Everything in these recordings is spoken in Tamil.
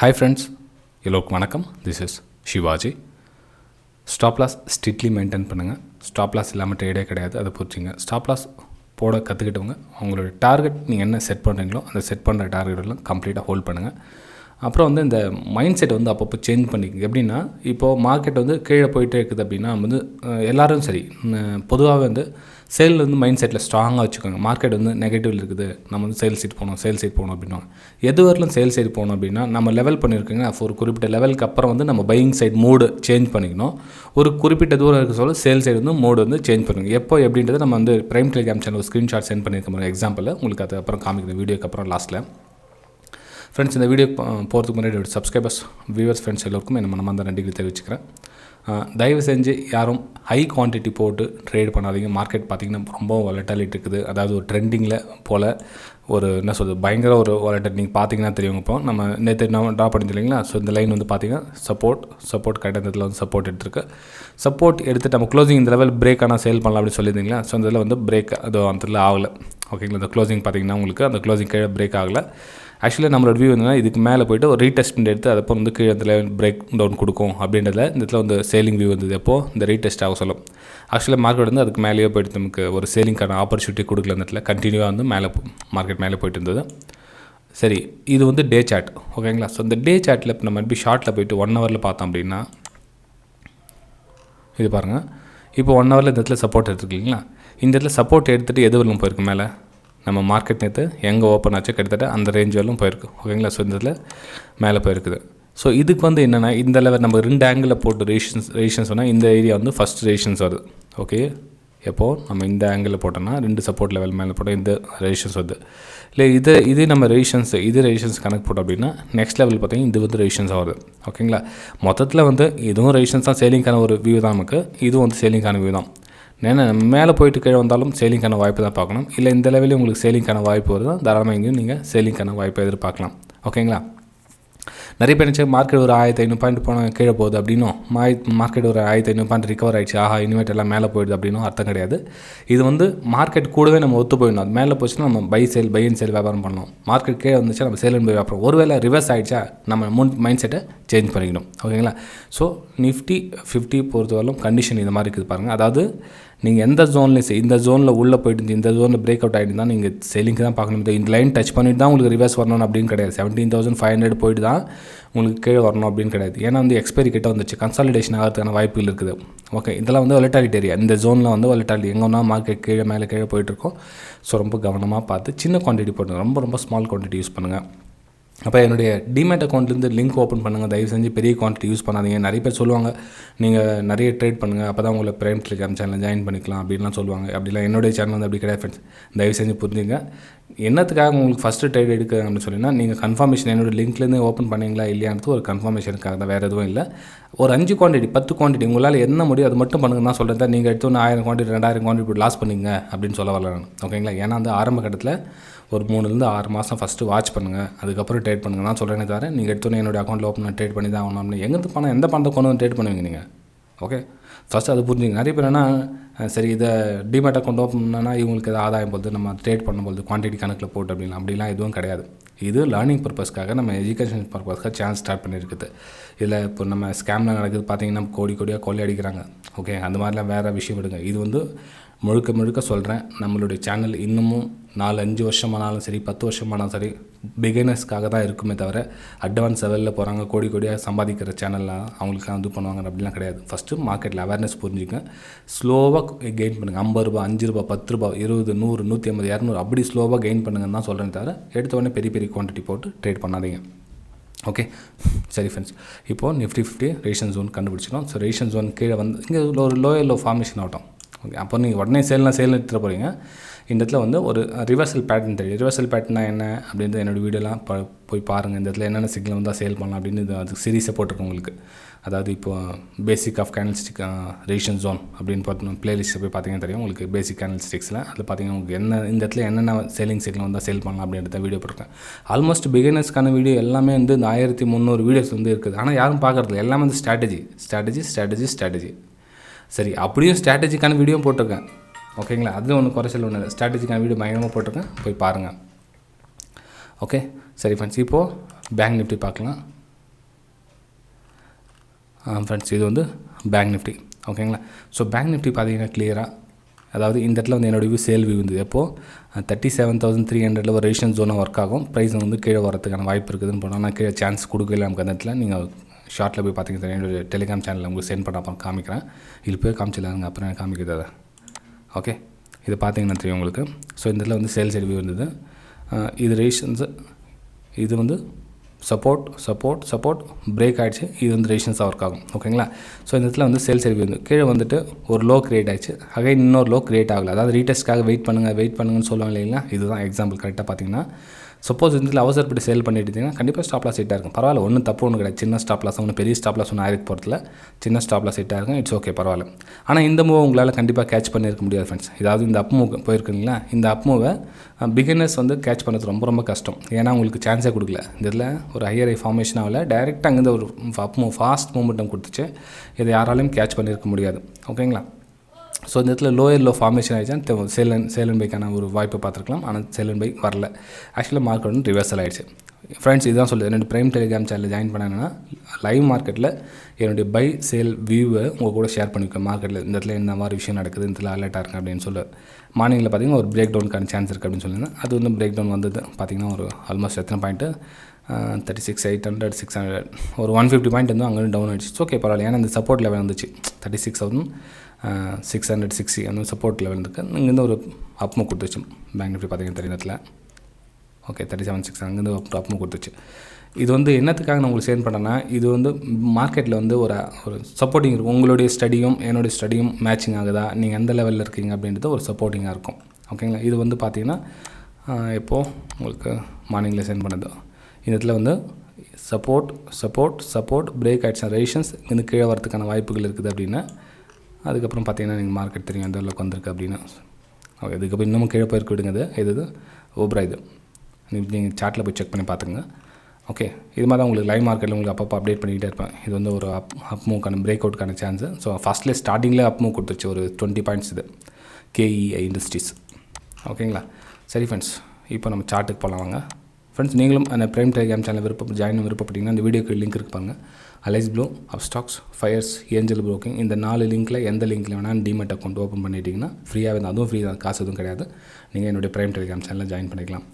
Hi friends, எல்லோருக்கும் வணக்கம். This is Shivaji. Stop loss strictly maintain பண்ணுங்கள். ஸ்டாப் லாஸ் இல்லாமல் ட்ரேடே கிடையாது, அதை புரிஞ்சுங்க. ஸ்டாப் லாஸ் போட கற்றுக்கிட்டவங்க அவங்களோட டார்கெட் நீங்கள் என்ன செட் பண்ணுறீங்களோ அந்த செட் பண்ணுற டார்கெட்டெல்லாம் கம்ப்ளீட்டாக ஹோல்ட் பண்ணுங்கள். அப்புறம் இந்த மைண்ட் செட் அப்பப்போ சேஞ்ச் பண்ணிக்கங்க. எப்படின்னா இப்போது மார்க்கெட் கீழே போயிட்டே இருக்குது அப்படின்னா எல்லோரும் சரி பொதுவாக சேல் மைண்ட் செட்டில் ஸ்ட்ராங்காக வச்சுக்கோங்க. மார்க்கெட் நெகட்டிவில் இருக்குது, நம்ம சேல் சைட் போகணும் அப்படின்னா எது வரலும் சேல் சைடு போகணும் அப்படின்னா நம்ம லெவல் பண்ணியிருக்கோங்க. ஒரு குறிப்பிட்ட லெவலுக்கு அப்புறம் நம்ம பையிங் சைடு மூடு சேஞ்ச் பண்ணிக்கணும். ஒரு குறிப்பிட்ட தூரம் இருக்க சொல்ல சேல் சைடு மூடு சேஞ்ச் பண்ணுங்க. எப்போ எப்படின்றத நம்ம prime Telegram channel screenshot sent பண்ணியிருக்க எக்ஸாம்பிள் உங்களுக்கு அது அப்புறம் காமிக்கிற வீடியோக்கு அப்புறம் லாஸ்ட்டில். ஃப்ரெண்ட்ஸ், இந்த வீடியோ போகிறதுக்கு முன்னாடி சப்ஸ்கிரைபர்ஸ் வியூவர்ஸ் ஃப்ரெண்ட்ஸ் எல்லோருக்கும் என்ன மனமார்ந்த நன்றிகள் தெரிவிச்சுக்கிறேன். தயவு செஞ்சு யாரும் ஹை குவான்டிட்டி போட்டு ட்ரேட் பண்ணாதீங்க. மார்க்கெட் பார்த்திங்கன்னா ரொம்ப வாலட்டாலிட்டி இருக்குது. அதாவது ஒரு ட்ரெண்டிங்கில் போல் ஒரு என்ன சொல்கிறது பயங்கர ஒரு வாலட்டாலிட்டி நீங்கள் பார்த்தீங்கன்னா தெரியும். இப்போ நம்ம நேற்று நம்ம ட்ரா பண்ணிச்சு இல்லைங்களா. ஸோ இந்த லைன் பார்த்தீங்கன்னா சப்போர்ட் கரெக்டாக இந்த இதில் சப்போர்ட் எடுத்துருக்கு. சப்போர்ட் எடுத்துகிட்டு நம்ம க்ளோசிங் இந்த லெவல் பிரேக் ஆனால் சேல் பண்ணலாம் அப்படின்னு சொல்லியிருந்தீங்களா. ஸோ இந்த இதில் பிரேக் அது அந்த இதில் ஆகலை. ஓகேங்களா. இந்த க்ளோசிங் பார்த்திங்கன்னா உங்களுக்கு அந்த க்ளோசிங் கீழே பிரேக் ஆகலை. ஆக்சுவலாக நம்மளோட வியூ இதுக்கு மேலே போய்ட்டு ஒரு ரீடெஸ்ட் எடுத்து அதப்போ கீழே இந்த லெவல் பிரேக் டவுன் கொடுக்கும் அப்படின்றதுல இந்த இடத்துல சேலிங் வியூ வந்தது. எப்போது இந்த ரீடெஸ்ட் ஆக சொல்லும். ஆக்சுவலாக மார்க்கெட் அதுக்கு மேலேயே போய்ட்டு நமக்கு ஒரு சேலிங்கான ஆப்பர்ச்சுனிட்டி கொடுக்கல. இந்த இடத்துல கண்டினியூவாக மேலே மார்க்கெட் மேலே போய்ட்டு இருந்தது. சரி, இது டே சார்ட். ஓகேங்களா. ஸோ இந்த டே சார்ட்டில் இப்போ நம்ம எப்படி ஷார்ட்டில் போய்ட்டு 1 ஹவரில் பார்த்தோம் அப்படின்னா இது பாருங்கள். இப்போ 1 ஹவரில் இந்த இடத்துல சப்போர்ட் எடுத்துருக்கீங்களா. இந்த இடத்துல சப்போர்ட் எடுத்துகிட்டு எது வரலும் போயிருக்கு மேலே நம்ம மார்க்கெட் நேற்று எங்கே ஓப்பன் ஆச்சு கிட்டத்தட்ட அந்த ரேஞ்ச் வரலும் போயிருக்கு. ஓகேங்களா. ஸோ இந்த இதில் மேலே போயிருக்குது. ஸோ இதுக்கு என்னென்னா இந்த லெவல் நம்ம 2 ஆங்கிளில் போட்டு ரேஷன்ஸ் சொன்னால் இந்த ஏரியா ஃபஸ்ட் ரேஷன்ஸ் வருது. ஓகே, எப்போது நம்ம இந்த ஆங்கிளில் போட்டோம்னா 2 சப்போர்ட் லெவல் மேலே போட்டோம் இந்த ரேஷன்ஸ் வருது. இல்லை இது நம்ம ரேஷன்ஸ் கணக்கு போட்டோம் அப்படின்னா நெக்ஸ்ட் லெவல் பார்த்திங்கன்னா இது ரேஷன்ஸாக வருது. ஓகேங்களா. மொத்தத்தில் இதுவும் ரேஷன்ஸ் தான், சேலிங்கான ஒரு வியூ தான் நமக்கு. இதுவும் சேலிங்கான வியூ தான். ஏன்னா மேலே போயிட்டு கீழே வந்தாலும் சேலிங்கான வாய்ப்பு தான் பார்க்கணும். இல்லை இந்த லெவலில் உங்களுக்கு சேலிங்கான வாய்ப்பு வருது, தாராளமாக எங்கேயும் நீங்கள் சேலிங்கான வாய்ப்பை எதிர்பார்க்கலாம். ஓகேங்களா. நிறைய பேர் நினச்சி மார்க்கெட் ஒரு 1500 பாயிண்ட் போனால் கீழே போகுது அப்படின்னும், மார்க்கெட் ஒரு 1500 பாயிண்ட் ரிகவர் ஆகிடுச்சு, இனிமேட் எல்லாம் மேலே போயிடுது அப்படின்னும் அர்த்தம் கிடையாது. இது மார்க்கெட் கூடவே நம்ம ஒத்து போயிடணும். அது மேலே போச்சுன்னா நம்ம பை அண்ட் சேல் வியாபாரம் பண்ணணும். மார்க்கெட் கீழே வந்துச்சா நம்ம சேல் அண்ட் பை வியாபாரம். ஒருவேளை ரிவர்ஸ் ஆகிடுச்சா நம்ம மைண்ட் செட்டை சேஞ்ச் பண்ணிக்கணும். ஓகேங்களா. ஸோ நிஃப்டி 50 பொறுத்தவரைக்கும் கண்டிஷன் இந்த மாதிரி இருக்குது பாருங்கள். அதாவது நீங்கள் எந்த ஜோன்லேயும் இந்த ஜோனில் உள்ளே போயிட்டு இந்த ஜோனில் பிரேக் அவுட் ஆகிட்டு தான் நீங்கள் செல்லிங்க்கு தான் பார்க்கணும். இந்த லைன் டச் பண்ணிட்டு தான் உங்களுக்கு ரிவர்ஸ் வரணும் அப்படின்னு கிடையாது. 17,500 போயிட்டு தான் உங்களுக்கு கீழே வரணும் அப்படின்னு கிடையாது. ஏன்னா எக்ஸ்பைரி கிட்ட வந்துச்சு, கன்சாலிடேஷன் ஆகிறதுக்கான வாய்ப்புகள் இருக்குது. ஓகே, இதெல்லாம் வாலட்டாலிட்டி ஏரியா. இந்த ஜோனில் வாலட்டாலிட்டி எங்கே ஒன்றா மார்க்கெட் கீழே மேலே போயிட்டுருக்கோம். ஸோ ரொம்ப கவனமாக பார்த்து சின்ன குவான்டிட்டி போட்டுங்க. ரொம்ப ஸ்மால் குவான்டிட்டி யூஸ் பண்ணுங்கள். அப்போ என்னுடைய டிமேட் அக்கௌண்ட்லேருந்து லிங்க் ஓப்பன் பண்ணுங்கள். தயவு செஞ்சு பெரிய குவான்டிட்டி யூஸ் பண்ணாதீங்க. நிறைய பேர் சொல்லுவாங்க நீங்கள் நிறைய ட்ரேட் பண்ணுங்கள், அப்போ தான் உங்களை பிரைம் டெலிகிராம் சேனலில் ஜாயின் பண்ணிக்கலாம் அப்படின்லாம் சொல்லுவாங்க. அப்படிலாம் என்னுடைய சேனல் அப்படி கிடையாது ஃப்ரெண்ட்ஸ். தயவு செஞ்சு புரிஞ்சுங்க. என்னத்துக்காக உங்களுக்கு ஃபஸ்ட்டு ட்ரேட் எடுக்க அப்படின்னு சொன்னீங்கன்னா நீங்கள் கன்ஃபர்மேஷன் என்னோடய லிங்க்லேருந்து ஓப்பன் பண்ணிங்களா இல்லையான்றது ஒரு கன்ஃபர்மேஷனுக்காக தான், வேறு எதுவும் இல்லை. ஒரு 5 குவான்டிட்டி 10 குவான்டிட்டி உங்களால் என்ன முடியும் அது மட்டும் பண்ணுங்க தான் சொல்கிறேன். நீங்கள் எடுத்து 1000 குவான்டிட்டி 2000 குவான்டிட்டி லாஸ் பண்ணிங்க அப்படின்னு சொல்ல வரல. ஓகேங்களா. ஏன்னா ஆரம்ப கட்டத்தில் ஒரு 3 to 6 மாதம் ஃபஸ்ட்டு வாட்ச் பண்ணுங்கள், அதுக்கப்புறம் ட்ரேட் பண்ணுங்கள் தான் சொல்கிறேனே தவிர நீங்கள் எடுத்தோன்னே என்னோடய அக்கௌண்ட்டில் ஓப்பன் பண்ணி ட்ரேட் பண்ணி தான் ஆகணும் அப்படின்னு எந்த பணத்தை கொண்டு வந்து ட்ரேட் பண்ணுவீங்க நீங்கள். ஓகே, ஃபஸ்ட்டு அது புரிஞ்சுங்க. நிறைய பேர் சரி இதை டிமேட் அக்கௌண்ட் ஓப்பன் பண்ணால் இவங்களுக்கு எதாவது ஆதாயம் போகுது, நம்ம ட்ரேட் பண்ணும்போது குவான்டிட்டி கணக்கில் போட்டு அப்படிலாம் எதுவும் கிடையாது. இது லேர்னிங் பர்பஸ்க்காக நம்ம எஜுகேஷன் பர்பஸ்க்காக சேனல் ஸ்டார்ட் பண்ணியிருக்குது. இதில் இப்போ நம்ம ஸ்கேமில் நடக்குது பார்த்தீங்கன்னா கோடியாக கொள்ளை அடிக்கிறாங்க. ஓகே, அந்த மாதிரிலாம் வேறு விஷயம் விடுங்க. இது முழுக்க சொல்கிறேன். நம்மளுடைய சேனல் இன்னமும் 4-5 வருஷமானாலும் சரி 10 வருஷமானாலும் சரி பிகினர்ஸ்க்காக தான் இருக்குமே தவிர அட்வான்ஸ் லெவலில் போகிறாங்க கோடியாக சம்பாதிக்கிற சேனல்லாம் அவங்களுக்கு இது பண்ணுவாங்க அப்படிலாம் கிடையாது. ஃபஸ்ட்டு மார்க்கெட்டில் அவேர்னஸ் புரிஞ்சுங்க. ஸ்லோவாக கெயின் பண்ணுங்கள். 50 ரூபா 5 ரூபா 10 ரூபா 20 100 150 200 அப்படி ஸ்லோவாக கெயின் பண்ணுங்கன்னு தான் சொல்கிறேன் தவிர எடுத்தோடனே பெரிய குவான்டிட்டி போட்டு ட்ரேட் பண்ணாதீங்க. ஓகே, சரி ஃப்ரெண்ட்ஸ். இப்போது நிஃப்டி 50 ரேஷன் ஜோன் கண்டுபிடிச்சிடும். ஸோ ரேஷன் ஜோன் கீழே இங்கே ஒரு லோ ஃபார்மேஷன் ஆகட்டும். ஓகே, அப்போ நீங்கள் உடனே சேல் எடுத்துகிட்டு போகிறீங்க. இந்த இடத்துல ஒரு ரிவர்சல் பேட்டர்ன் தெரியும். ரிவர்சல் பேட்டர்னா என்ன அப்படின்றது என்னோடய வீடியோலாம் போய் பாருங்கள். இந்த இடத்துல என்னென்ன சிக்னல் வந்தால் சேல் பண்ணலாம் அப்படின்னு அதுக்கு சீரீஸை போட்டிருக்கோம் உங்களுக்கு. அதாவது இப்போது பேசிக் ஆஃப் கேண்டில்ஸ்டிக் ரேஷன் ஜோன் அப்படின்னு பார்த்தோம். பிளேலிஸ்ட்டை போய் பார்த்தீங்கன்னா தெரியும் உங்களுக்கு. பேசிக் கேண்டில்ஸ்டிக்ஸில் அதில் பார்த்தீங்கன்னா உங்களுக்கு இந்த இடத்துல என்னென்ன சேலிங் சிக்னல் வந்தால் சேல் பண்ணலாம் அப்படின்றத வீடியோ போட்டிருக்கேன். ஆல்மோஸ்ட் பிகினர்ஸ்க்கான வீடியோ எல்லாமே இந்த 1300 வீடியோஸ் இருக்குது. ஆனால் யாரும் பார்க்குறதில்ல. எல்லாமே ஸ்ட்ராட்டஜி. சரி, அப்படியும் ஸ்ட்ராட்டஜிக்கான வீடியோ போட்டிருக்கேன். ஓகேங்களா. அதில் ஒன்று குறைச்சல் ஒன்று இல்லை. ஸ்ட்ராட்டஜிக்கான வீடியோ பயங்கரமாக போட்டிருக்கேன், போய் பாருங்கள். ஓகே, சரி ஃப்ரெண்ட்ஸ். இப்போது பேங்க் நிஃப்டி பார்க்கலாம். ஃப்ரெண்ட்ஸ் இது வந்து பேங்க் நிஃப்டி ஓகேங்களா. ஸோ பேங்க் நிஃப்டி பார்த்தீங்கன்னா கிளியராக, அதாவது இந்த இடத்துல வந்து என்னோடய வியூ சேல் வியூ வந்து எப்போது 37,300 ஒரு ரெசிஸ்டன்ஸ் ஜோனாக ஒர்க் ஆகும். ப்ரைஸ் வந்து கீழே வரதுக்கான வாய்ப்பு இருக்குதுன்னு போனால் நான் கீழே சான்ஸ் கொடுக்கல நமக்கு. அந்த இடத்துல நீங்கள் ஷார்ட்டில் போய் பார்த்தீங்கன்னா என்னோடய டெலிகிராம் சேனலில் உங்களுக்கு சென்ட் பண்ண அப்புறம் காமிக்கிறேன். இது போய் காமிச்சிடலாங்க, அப்புறம் எனக்கு காமிக்கிறது அதை. ஓகே, இது பார்த்தீங்கன்னா தெரியும் உங்களுக்கு. ஸோ இந்த இடத்துல வந்து சேல் சைடு வியூ இருந்தது. இது ரெசிஸ்டன்ஸு, இது வந்து சப்போர்ட் பிரேக் ஆகிடுச்சு. இது வந்து ரெசிஸ்டன்ஸாக ஒர்க் ஆகும் ஓகேங்களா. ஸோ இந்த இடத்துல வந்து சேல் சைடு வந்து கீழே வந்துட்டு ஒரு லோ கிரியேட் ஆகிடுச்சு. அகைன் இன்னொரு லோ கிரியேட் ஆகலை. அதாவது ரீடெஸ்ட்காக வெயிட் பண்ணுங்கன்னு சொல்லுவாங்க இல்லைங்களா. இதுதான் எக்ஸாம்பிள். கரெக்டாக பார்த்தீங்கன்னா சப்போஸ் இந்த அவசரப்பட்டு சேல் பண்ணிட்டீங்கன்னா கண்டிப்பாக ஸ்டாப் லாஸ் ஹிட்டாக இருக்கும். பரவாயில்ல, ஒன்றும் தப்பு ஒன்று கிடையாது. சின்ன ஸ்டாப் லாஸ், ஒன்று பெரிய ஸ்டாப் லாஸ் ஒன்று ஆயிருக்கு போகிறதுல சின்ன ஸ்டாப் லாஸ் ஹிட்டாக இருக்கும். இட்ஸ் ஓகே, பரவாயில்ல. ஆனால் இந்த மூவ் உங்களால் கண்டிப்பாக கேட்ச் பண்ணியிருக்க முடியாது ஃப்ரெண்ட்ஸ். இதாவது இந்த அப் மூவ் போயிருக்குங்களா, இந்த அப் மூவை பிகினர்ஸ் வந்து கேட்ச் பண்ணுறது ரொம்ப ரொம்ப கஷ்டம். ஏன்னா உங்களுக்கு சான்ஸே கொடுக்கல. இந்த இதில் ஒரு ஹையர் ஐ ஃபார்மேஷன் ஆகல, டைரெக்டாக அங்கேருந்து ஒரு அப் மூவ் ஃபாஸ்ட் மூவ்மெண்ட்டம் கொடுத்துச்சு. இதை யாராலையும் கேட்ச் பண்ணியிருக்க முடியாது ஓகேங்களா. ஸோ இந்த இடத்துல லோயர் லோ ஃபார்மேஷன் ஆகிடுச்சா சேல் அண்ட் பைக்கான ஒரு வாய்ப்பை பார்த்துருக்கலாம். ஆனால் சேல் அண்ட் பை வரல. ஆக்சுவலாக மார்க்கெட் வந்து ரிவர்சல் ஆகிடுச்சு ஃப்ரெண்ட்ஸ். இதுதான் சொல்லுது. என்னோடய ப்ரைம் டெலிகிராம் சேனலில் ஜாயின் பண்ணேன்னா லைவ் மார்க்கெட்டில் என்னுடைய பை சேல் வியூவை உங்கள் கூட ஷேர் பண்ணிக்குவேன். மார்க்கெட்டில் இந்த இடத்துல இந்த மாதிரி விஷயம் நடக்குது, இந்த இடத்துல அலர்ட்டாக இருக்குது அப்படின்னு சொல்லி. மார்னிங்கில் பார்த்திங்கன்னா ஒரு பிரேக் டவுனுக்கான சான்ஸ் இருக்குது அப்படின்னு சொல்லியிருந்தேன். அது வந்து பிரேக் டவுன் வந்தது பார்த்திங்கன்னா ஒரு ஆல்மோஸ்ட் எத்தனை பாயிண்ட்டு 36,800 600 ஒரு 150 பாயிண்ட் வந்து அங்கே டவுன் ஆகிடுச்சு. ஓகே, பரவாயில்ல. ஏன்னா இந்த சப்போர்ட் லெவல் வந்துச்சு 36,660 அந்த சப்போர்ட் லெவல் இருக்குது. இங்கேருந்து ஒரு அப்மூவ் கொடுத்துச்சு பேங்க் நிஃப்டி பார்த்தீங்கன்னா தெரியுறதுல. ஓகே, 37,600 அங்கேருந்து அப்மூவ் கொடுத்துச்சு. இது வந்து என்னத்துக்காக நான் உங்களுக்கு சேல் பண்ணேன்னா, இது வந்து மார்க்கெட்டில் வந்து ஒரு சப்போர்ட்டிங் இருக்கும். உங்களுடைய ஸ்டடியும் என்னுடைய ஸ்டடியும் மேட்சிங் ஆகுதா, நீங்கள் எந்த லெவலில் இருக்கீங்க அப்படின்றது ஒரு சப்போர்ட்டிங்காக இருக்கும் ஓகேங்களா. இது வந்து பார்த்திங்கன்னா இப்போது உங்களுக்கு மார்னிங்கில் சென்ட் பண்ணது. இந்த இடத்துல வந்து சப்போர்ட் பிரேக் ஆகிடுச்சு. ரெசிஸ்டன்ஸ் இங்கேருந்து கீழே வரதுக்கான வாய்ப்புகள் இருக்குது அப்படின்னா, அதுக்கப்புறம் பார்த்தீங்கன்னா நீங்கள் மார்க்கெட் தெரியும் எந்த அளவுக்கு வந்திருக்கு அப்படின்னா. ஓகே, இதுக்கப்புறம் இன்னமும் கீழே போயிருக்கு விடுங்க. இது ஓப்ரா, இது நீங்கள் சார்ட்டில் போய் செக் பண்ணி பார்த்துங்க. ஓகே, இது மாதிரி தான் உங்களுக்கு லைவ் மார்க்கெட்டில் உங்களுக்கு அப்பப்போ அப்டேட் பண்ணிக்கிட்டே இருப்பேன். இது வந்து ஒரு அப் மூவ்க்கான பிரேக் அவுட்க்கான சான்ஸு. ஸோ ஃபஸ்ட்லேயே ஸ்டார்டிங்கில் அப் மூவ் கொடுத்துருச்சு ஒரு 20 பாயிண்ட்ஸ். இது KEI இண்டஸ்ட்ரீஸ் ஓகேங்களா. சரி ஃப்ரெண்ட்ஸ், இப்போ நம்ம சார்ட்டுக்கு போகலாம் வாங்க. ஃப்ரெண்ட்ஸ், நீங்களும் அந்த ப்ரைம் டெலிகிராம் சேனல் ஜாயின் விருப்பப்பட்டீங்கன்னா இந்த வீடியோக்கு லிங்க் இருக்கு பாருங்க. Alice Blue, Upstox, Fyers, Angel Broking, இந்த 4 லிங்க்கில் எந்த லிங்க்கில் வேணால் டிமெட் அக்கௌண்ட் ஓப்பன் பண்ணிட்டீங்கன்னா ஃப்ரீயாக வந்து, அதுவும் ஃப்ரீ தான், காசு எதுவும் கிடையாது. நீங்கள் என்னுடைய ப்ரைம் டெலிகிராம் சேனலில் ஜாயின் பண்ணிக்கலாம்.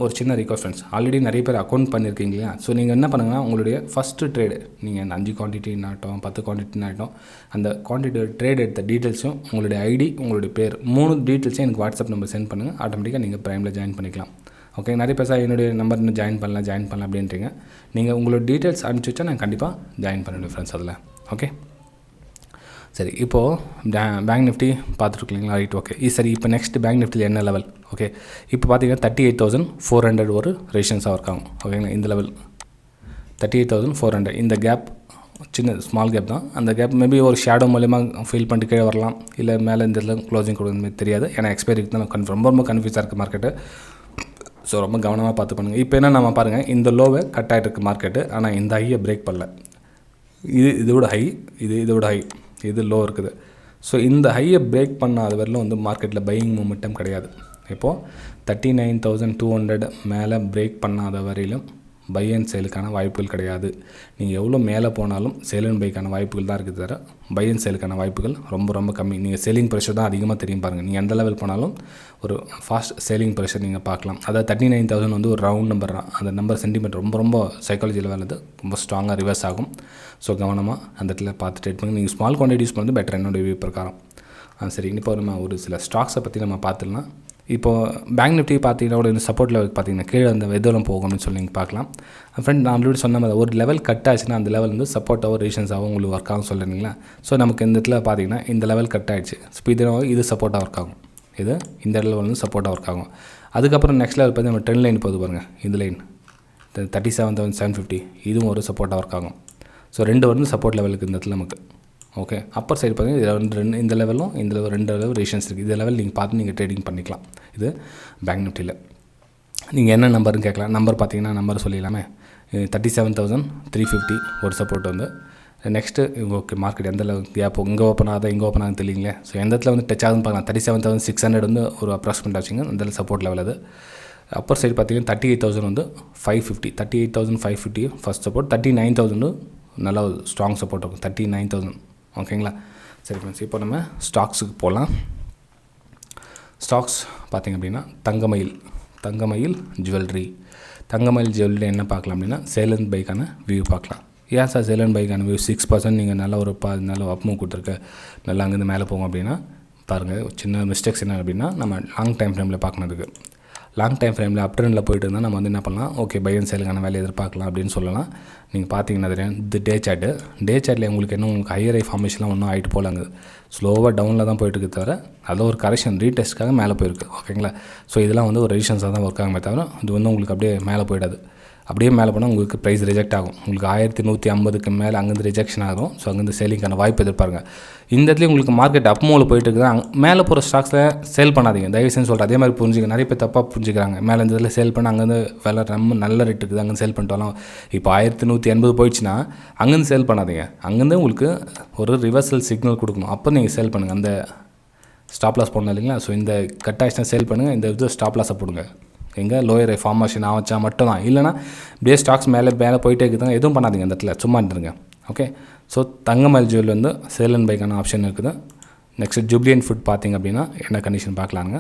ஒரு சின்ன ரிக்வஸ்ட் ஃப்ரெண்ட்ஸ், ஆல்ரெடி நிறைய பேர் அக்கௌண்ட் பண்ணியிருக்கீங்க இல்லையா. ஸோ நீங்கள் என்ன பண்ணுங்கன்னா, உங்களுடைய ஃபஸ்ட்டு ட்ரேடு நீங்கள் 5 குவான்டிட்டினாகட்டும் 10 குவான்டிட்டினாகட்டும் அந்த குவான்டிட்டி ட்ரேட் எடுத்த டீட்டெயில்ஸும் உங்களுடைய ஐடி, உங்களுடைய பேர் 3 டீட்டெயில்ஸையும் எனக்கு வாட்ஸ்அப் நம்பர் சென்ட் பண்ணுங்கள். ஆட்டோமேட்டிக்காக நீங்கள் ப்ரைமில் ஜாயின் பண்ணிக்கலாம். ஓகே, நிறைய பேச என்னுடைய நம்பர் இன்னும் ஜாயின் பண்ணலாம் அப்படின்றீங்க. நீங்கள் உங்களோட டீட்டெயில்ஸ் அனுப்பிச்சி வச்சா நான் கண்டிப்பாக ஜாயின் பண்ணுவேன் ஃப்ரெண்ட்ஸ் அதில். ஓகே, சரி. இப்போது பேங்க் நிஃப்டி பார்த்துருக்கீங்களா, ரைட். ஓகே, சரி. இப்போ நெக்ஸ்ட் பேங்க் நிஃப்டியில் என்ன லெவல்? ஓகே, இப்போ பார்த்தீங்கன்னா 38,400 ஒரு ரெசிஸ்டன்ஸாக ஒர்க் ஆகும் ஓகேங்களா. இந்த லெவல் 38,400, இந்த கேப் சின்ன ஸ்மால் கேப் தான். அந்த கேப் மேபி ஒரு ஷேடோ மூலியமாக ஃபீல் பண்ணிட்டு கீழே வரலாம், இல்லை மேலே இந்த இடத்துல க்ளோசிங் கொடுக்குறது தெரியாது. ஏன்னா எக்ஸ்பைரிக்கு தான் ரொம்ப கன்ஃபியூஸாக இருக்குது மார்க்கெட்டு. ஸோ ரொம்ப கவனமாக பார்த்து பண்ணுங்கள். இப்போ என்ன நம்ம பாருங்கள், இந்த லோவை கட் ஆகிட்டு இருக்குது மார்க்கெட்டு. ஆனால் இந்த ஹையை பிரேக் பண்ணல. இதோட ஹை, இதோட ஹை, இது லோ இருக்குது. ஸோ இந்த ஹையை பிரேக் பண்ணாத வரையிலும் வந்து மார்க்கெட்டில் பையிங் மூமெண்டம் கிடையாது. இப்போது 39,200 மேலே பிரேக் பண்ணாத வரையிலும் பை அண்ட் சேலுக்கான வாய்ப்புகள் கிடையாது. நீங்கள் எவ்வளோ மேலே போனாலும் சேல் அண்ட் பைக்கான வாய்ப்புகள் தான் இருக்குது தவிர பை அண்ட் சேலுக்கான வாய்ப்புகள் ரொம்ப கம்மி. நீங்கள் சேலிங் ப்ரெஷர் தான் அதிகமாக தெரியும் பாருங்கள். நீங்கள் எந்த லெவல் போனாலும் ஒரு ஃபாஸ்ட் சேலிங் ப்ரெஷர் நீங்கள் பார்க்கலாம். அதாவது 39,000 வந்து ஒரு ரவுண்ட் நம்பர் தான். அந்த நம்பர் சென்டிமெண்ட் ரொம்ப சைக்காலஜி லெவலில் ரொம்ப ஸ்ட்ராங்காக ரிவர்ஸ் ஆகும். ஸோ கவனமாக அந்த இடத்துல பார்த்து ட்ரேட் பண்ணுங்கள். நீங்கள் ஸ்மால் குவான்டிட்டி யூஸ் பண்ணுறது பெட்டர் என்னோடய வியூ பிரகாரம். சரி, இப்போ நம்ம ஒரு சில ஸ்டாக்ஸை பற்றி நம்ம பார்த்துடலாம். இப்போது பேங்க் நிஃப்டி பார்த்தீங்கன்னா இந்த சப்போர்ட் லெவல் பார்த்தீங்கன்னா கீழே அந்த எதுவும் போகும்னு சொல்லி நீங்கள் பார்க்கலாம். ஃப்ரெண்ட், நான் ஆல்ரெடி சொன்ன மாதிரி ஒரு லெவல் கட் ஆச்சுன்னா அந்த லெவல் வந்து சப்போர்ட்டாகவோ ரெசிஸ்டன்ஸாகவும் உங்களுக்கு ஒர்க் ஆகும் சொல்லுறீங்களா. ஸோ நமக்கு இந்த இடத்துல பார்த்தீங்கன்னா இந்த லெவல் கட் ஆகிடுச்சு. இது சப்போர்ட்டாக ஒர்க் ஆகும். இந்த லெவல் வந்து சப்போர்ட்டாக ஒர்க் ஆகும். அதுக்கப்புறம் நெக்ஸ்ட் லெவல் பார்த்து நம்ம ட்ரெண்ட் லைன் போகுது பாருங்கள். இந்த லைன் 37,750, இதுவும் ஒரு சப்போர்ட்டாக ஒர்க் ஆகும். ஸோ 2 வந்து சப்போர்ட் லெவலுக்கு இந்த இடத்துல நமக்கு. ஓகே, அப்பர் சைடு பார்த்தீங்கன்னா இதில் இந்த லெவலும் இந்த லெவல் 2 லெவல் ரெசிஸ்டன்ஸ் இருக்குது. இந்த லெவல் நீங்கள் பார்த்து நீங்கள் ட்ரேடிங் பண்ணிக்கலாம். இது பேங்க் நிஃப்டியில் நீங்கள் என்ன நம்பர்னு கேட்கலாம். நம்பர் பார்த்தீங்கன்னா நம்பர் சொல்லிடலாமே. 37,350 ஒரு சப்போர்ட் வந்து. நெக்ஸ்ட்டு ஓகே, மார்க்கெட் எந்த லெவல் கேப் இங்கே ஓப்பன் ஆகுதா இங்கே ஓப்பன் ஆகுது தெரியலீங்களே. ஸோ எந்த இடத்துல வந்து டச் ஆகுதுன்னு பார்க்கலாம். 37,600 வந்து ஒரு அப்ராக்சிமேட் வச்சுங்க. அந்த சப்போர்ட் லெவல் அது. அப்பர் சைடு பார்த்தீங்கன்னா 38,000 வந்து 550, 38,550 ஃபஸ்ட் சப்போர்ட். 39,000 நல்ல ஸ்ட்ராங் சப்போர்ட் இருக்கும் 39,000. ஓகேங்களா? சரி ஃப்ரெண்ட்ஸ், இப்போ நம்ம ஸ்டாக்ஸுக்கு போகலாம். ஸ்டாக்ஸ் பார்த்திங்க அப்படின்னா தங்கமயில் ஜுவல்லரி என்ன பார்க்கலாம் அப்படின்னா சேல் அண்ட் பைக்கான வியூ பார்க்கலாம். ஏன் சார் சேல் அண்ட் பைக்கான வியூ 6% நீங்கள் நல்லா ஒரு நல்ல அப்மூவ் கொடுத்துருக்க, நல்லா அங்கேருந்து மேலே போகும் அப்படின்னா பாருங்கள். சின்ன மிஸ்டேக்ஸ் என்ன அப்படின்னா நம்ம லாங் டைம் ஃப்ரேமில் பார்க்கணுதுக்கு. லாங் டைம் ஃப்ரேமில் அப் ட்ரெண்டில் போயிட்டு இருந்தால் நம்ம வந்து என்ன பண்ணலாம், ஓகே பை அண்ட் சேலுக்கான வேலையை எதிர்பார்க்கலாம் அப்படின்னு சொல்லலாம். நீங்கள் பார்த்தீங்கன்னா தெரியும், இது டே சார்ட்டில் உங்களுக்கு என்ன உங்களுக்கு ஹையர் ஐ ஃபார்மேஷன்லாம் ஒன்றும் ஆகிட்டு போகலாங்க. ஸ்லோவாக டவுனில் தான் போயிட்டு தவிர அதில் ஒரு கரெக்ஷன் ரீடெஸ்ட்காக மேலே போயிருக்கு. ஓகேங்களா? ஸோ இதெல்லாம் வந்து ஒரு ரெசிஸ்டன்ஸாக தான் ஒர்க் ஆகுமே தவிர இது வந்து உங்களுக்கு அப்படியே மேலே போயிடாது. அப்படியே மேலே போனால் உங்களுக்கு ப்ரைஸ் ரிஜெக்ட் ஆகும். உங்களுக்கு 1150க்கு மேலே அங்கேருந்து ரிஜெக்ஷன் ஆகும். ஸோ அங்கேருந்து சேலிங்கான வாய்ப்பு எதிர்பாருங்க. இந்த இடத்துல உங்களுக்கு மார்க்கெட் அப் மூவில் போயிட்டு இருக்குது. மேலே போகிற ஸ்டாக்ஸில் சேல் பண்ணாதீங்க தயவு செஞ்சு சொல்கிறேன். அதே மாதிரி புரிஞ்சுங்க, நிறைய பேர் தப்பாக புரிஞ்சுக்கிறாங்க. மேலே இந்த இதில் சேல் பண்ண அங்கேருந்து வேலை ரொம்ப நல்ல ரேட் இருக்குது, அங்கேருந்து சேல் பண்ணிட்டு வரலாம். இப்போ 1180 போயிடுச்சுன்னா அங்கேருந்து சேல் பண்ணாதீங்க. அங்கேருந்து உங்களுக்கு ஒரு ரிவர்சல் சிக்னல் கொடுக்கணும், அப்போ நீங்கள் சேல் பண்ணுங்கள். அந்த ஸ்டாப் லாஸ் போடணும் இல்லைங்களா? ஸோ இந்த கட் ஆகிடுச்சுன்னா சேல் பண்ணுங்கள், இந்த இது ஸ்டாப் லாஸை போடுங்க. எங்கே லோயர் ஃபார்மேஷன் ஆச்சா மட்டும் தான், இல்லைனா இப்படியே ஸ்டாக்ஸ் மேலே போயிட்டே இருக்குதுங்க, எதுவும் பண்ணாதீங்க அந்த இடத்துல, சும்மா இருந்துருங்க. ஓகே, ஸோ தங்கமல் ஜுவல் வந்து சேல் அண்ட் பைக்கான ஆப்ஷன் இருக்குது. நெக்ஸ்ட் ஜூப்ளியன் ஃபுட் பார்த்திங்க அப்படின்னா என்ன கண்டிஷன் பார்க்கலாங்க.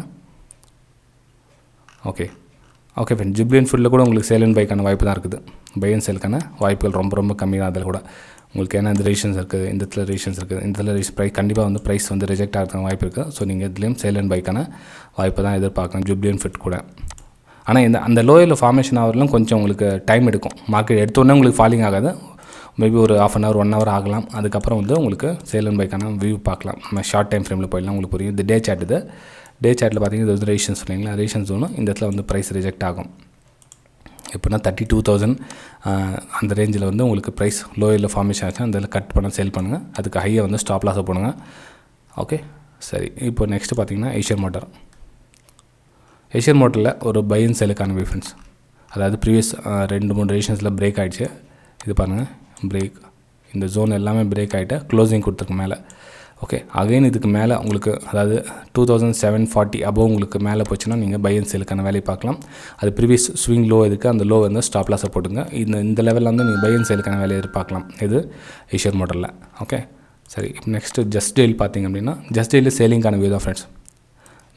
ஓகே ஃப்ரெண்ட், ஜூப்ளியன் ஃபுட்டில் கூட உங்களுக்கு சேல் அண்ட் பைக்கான வாய்ப்பு தான் இருக்குது. பை அண்ட் சேலுக்கான வாய்ப்புகள் ரொம்ப கம்மி தான். அதில் கூட உங்களுக்கு ஏன்னா இந்த ரெசிஷன்ஸ் இருக்குது, இந்த இடத்துல ரெசிஷன்ஸ் இருக்குது, இந்த இடத்துல ப்ரைஸ் கண்டிப்பாக வந்து ப்ரைஸ் வந்து ரிஜெக்ட் ஆகிறதுக்கான வாய்ப்பு இருக்குது. ஸோ நீங்கள் இதுலேயும் சேல் அண்ட் பைக்கான வாய்ப்பு தான் எதிர்பார்க்கலாம் ஜூப்ளியன் ஃபுட் கூட. ஆனால் அந்த லோயரில் ஃபார்மேஷன் ஆகிறதுலாம் கொஞ்சம் உங்களுக்கு டைம் எடுக்கும். மார்க்கெட் எடுத்தோடனே உங்களுக்கு ஃபாலிங் ஆகாது, மேபி ஒரு ½ hour 1 hour ஆகலாம். அதுக்கப்புறம் வந்து உங்களுக்கு சேல் அண்ட் பைக்கான வியூ பார்க்கலாம். நம்ம ஷார்ட் டைம் ஃப்ரேமில் போயிடலாம், உங்களுக்கு புரியும். இது டே சார்ட்டில் பார்த்தீங்கன்னா இது வந்து ரெசிஷன்ஸ் இல்லைங்களா? ரெசிஷன்ஸ் ஒன்று இந்த இடத்துல வந்து ப்ரைஸ் ரிஜெக்ட் ஆகும். எப்படின்னா 32,000 அந்த ரேஞ்சில் வந்து உங்களுக்கு ப்ரைஸ் லோயரில் ஃபார்மேஷன் ஆச்சுன்னா அந்த இதில் கட் பண்ண சேல் பண்ணுங்கள். அதுக்கு ஹையை வந்து ஸ்டாப் லாஸை போடுங்க. ஓகே சரி, இப்போ நெக்ஸ்ட்டு பார்த்தீங்கன்னா ஏஷியன் மோட்டரில் ஒரு பை அண்ட் சேலுக்கான வியூ ஃப்ரெண்ட்ஸ். அதாவது ப்ரீவியஸ் 2-3 ரெசிஷன்ஸில் பிரேக் ஆகிடுச்சு. இது பாருங்கள், பிரேக், இந்த ஜோன் எல்லாமே பிரேக் ஆகிட்டு க்ளோசிங் கொடுத்துருக்கு மேலே. ஓகே, அகைன் இதுக்கு மேலே உங்களுக்கு அதாவது 2740 அபோவ் உங்களுக்கு மேலே போச்சுன்னா நீங்கள் பை அண்ட் சேலுக்கான வேலையை பார்க்கலாம். அது ப்ரீவியஸ் ஸ்விங் லோ இருக்குது, அந்த லோ வந்து ஸ்டாப் லாஸை போட்டுங்க. இந்த லெவலில் வந்து நீங்கள் பை அண்ட் சேலுக்கான வேலையை எதிர்பார்க்கலாம். இது ஏஷியன் மோட்டரில். ஓகே சரி, இப்போ நெக்ஸ்ட்டு ஜஸ்ட் டெயில் பார்த்திங்க அப்படின்னா ஜஸ்ட் டெயிலில் சேலிங்கான வியூ தான் ஃப்ரெண்ட்ஸ்.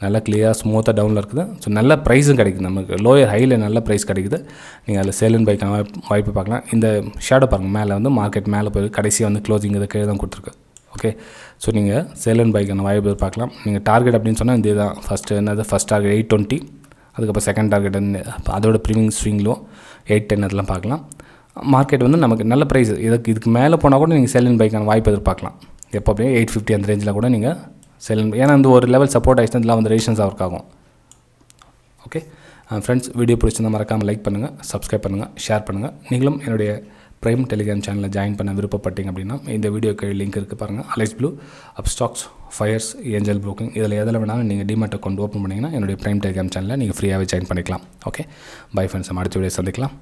நல்லா கிளியராக ஸ்மூத்தாக டவுனில் இருக்குது. ஸோ நல்ல ப்ரைஸும் கிடைக்குது நமக்கு, லோயர் ஹையில் நல்ல ப்ரைஸ் கிடைக்குது. நீங்கள் அதில் சேல் அண்ட் பைக்கான வாய்ப்பு பார்க்கலாம். இந்த ஷேடோ பாருங்கள், மேலே வந்து மார்க்கெட் மேலே போய் கடைசியாக வந்து க்ளோசிங் இதை கீழே தான் கொடுத்துருக்கு. ஓகே, ஸோ நீங்கள் சேல் அண்ட் பைக்கான வாய்ப்பு பார்க்கலாம். நீங்கள் டார்கெட் அப்படின்னு சொன்னால் இந்த தான் ஃபஸ்ட் டார்கெட் 820, அதுக்கப்புறம் செகண்ட் டார்கெட் அதோட ப்ரீமியம் ஸ்விங்லோ 810 அதெல்லாம் பார்க்கலாம். மார்க்கெட் வந்து நமக்கு நல்ல ப்ரைஸ், இதுக்கு மேலே போனால் கூட நீங்கள் சேல் அண்ட் பைக்கான வாய்ப்பு எதிர்பார்க்கலாம். எப்போ அப்படியே 850 அந்த ரேஞ்சில் கூட நீங்கள் ஏன்னா இந்த ஒரு லெவல் சப்போர்ட் ஆகிடுச்சுன்னா இதெல்லாம் வந்து ரெசிஸ்டன்ஸ் ஒர்க் ஆகும். ஓகே ஃப்ரெண்ட்ஸ், வீடியோ பிடிச்சிருந்தால் மறக்காமல் லைக் பண்ணுங்கள், சப்ஸ்கிரைப் பண்ணுங்கள், ஷேர் பண்ணுங்கள். நீங்களும் என்னுடைய ப்ரைம் டெலிகிராம் சேனலில் ஜாயின் பண்ண விருப்பப்பட்டீங்க அப்படின்னா இந்த வீடியோக்கு லிங்க் இருக்குது பாருங்கள். Alice Blue, Upstox, Fyers, Angel Broking, இதில் எதில் வேணாலும் நீங்கள் டிமேட் அக்கௌண்ட் ஓப்பன் பண்ணிங்கன்னா என்னுடைய ப்ரைம் டெலிகிராம் சேனலில் நீங்கள் ஃப்ரீயாகவே ஜாயின் பண்ணிக்கலாம். ஓகே பை ஃப்ரெண்ட்ஸ், நம்ம அடுத்த வீடியோ சந்திக்கலாம்.